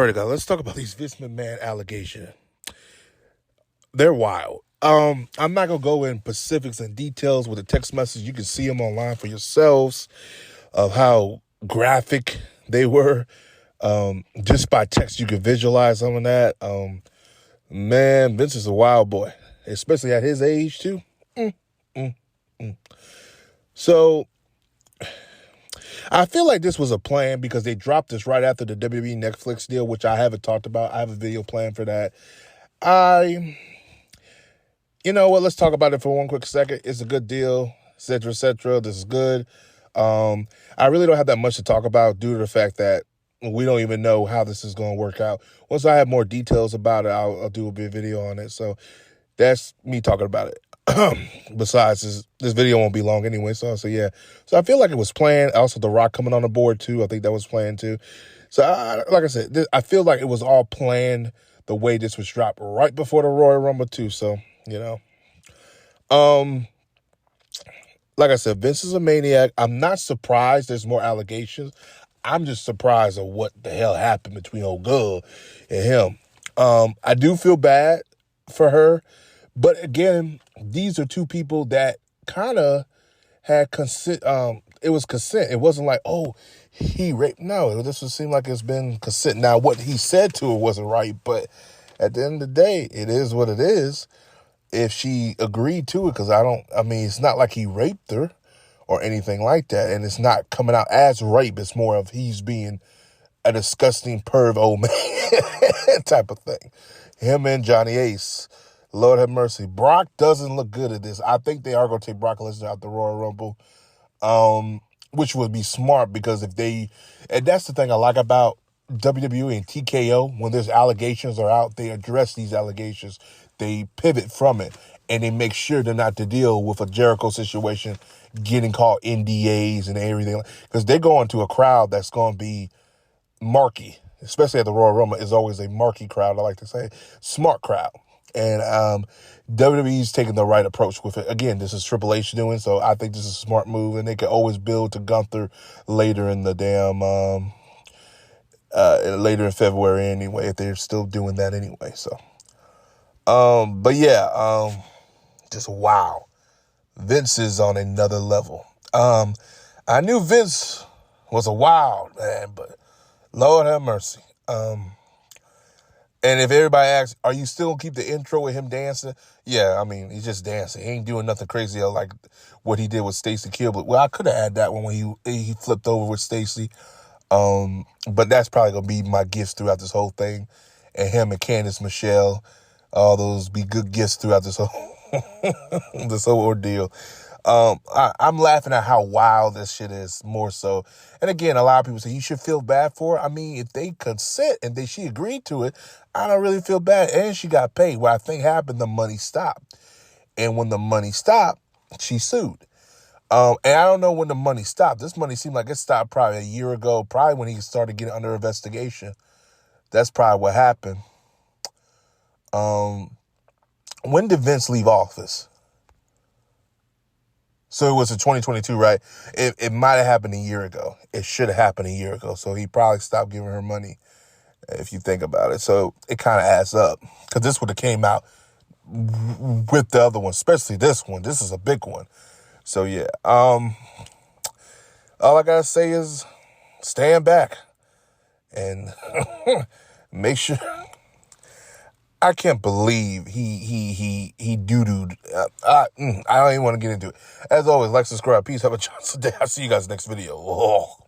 right, guys, let's talk about these Vince McMahon allegations. They're wild. I'm not gonna go in specifics and details with the text message. You can see them online for yourselves of how graphic they were. Just by text, you can visualize some of that. Man, Vince is a wild boy, especially at his age too. Mm, mm, mm. So I feel like this was a plan because they dropped this right after the WWE Netflix deal, which I haven't talked about. I have a video plan for that. You know what? Let's talk about it for one quick second. It's a good deal, et cetera, et cetera. This is good. I really don't have that much to talk about due to the fact that we don't even know how this is going to work out. Once I have more details about it, I'll do a big video on it. So that's me talking about it. Besides, this video won't be long anyway. So yeah. So I feel like it was planned. Also, The Rock coming on the board too. I think that was planned too. So like I said, I feel like it was all planned the way this was dropped right before the Royal Rumble too. So, you know, like I said, Vince is a maniac. I'm not surprised there's more allegations. I'm just surprised of what the hell happened between old girl and him. I do feel bad for her. But again, these are two people that kind of had consent. It was consent. It wasn't like, oh, he raped. No, this would seem like it's been consent. Now, what he said to her wasn't right. But at the end of the day, it is what it is. If she agreed to it, because it's not like he raped her or anything like that. And it's not coming out as rape. It's more of he's being a disgusting perv old man type of thing. Him and Johnny Ace. Lord have mercy. Brock doesn't look good at this. I think they are going to take Brock Lesnar out the Royal Rumble, which would be smart because and that's the thing I like about WWE and TKO, when there's allegations are out, they address these allegations. They pivot from it, and they make sure they're not to deal with a Jericho situation, getting called NDAs and everything, because they're going to a crowd that's going to be marky, especially at the Royal Rumble. Is always a marky crowd, I like to say. Smart crowd. And WWE's taking the right approach with it. Again, this is Triple H doing, so I think this is a smart move, and they can always build to Gunther later in the later in February anyway, if they're still doing that anyway. So, but yeah, just wow. Vince is on another level. I knew Vince was a wild man, but Lord have mercy. And if everybody asks, are you still going to keep the intro with him dancing? Yeah, he's just dancing. He ain't doing nothing crazy like what he did with Stacy Kilbert. Well, I could have had that one when he flipped over with Stacy. But that's probably going to be my gifts throughout this whole thing. And him and Candice Michelle, all those be good gifts throughout this whole ordeal. I'm laughing at how wild this shit is more so. And again, a lot of people say you should feel bad for her. If they consent and she agreed to it, I don't really feel bad. And she got paid. What I think happened, the money stopped. And when the money stopped, she sued. And I don't know when the money stopped. This money seemed like it stopped probably a year ago, probably when he started getting under investigation. That's probably what happened. When did Vince leave office? So it was in 2022, right? It might have happened a year ago. It should have happened a year ago. So he probably stopped giving her money, if you think about it. So it kind of adds up. Because this would have came out with the other one, especially this one. This is a big one. So yeah. All I got to say is stand back and make sure. I can't believe he doo-dooed. I don't even want to get into it. As always, like, subscribe. Peace. Have a Johnson day. I'll see you guys next video. Oh.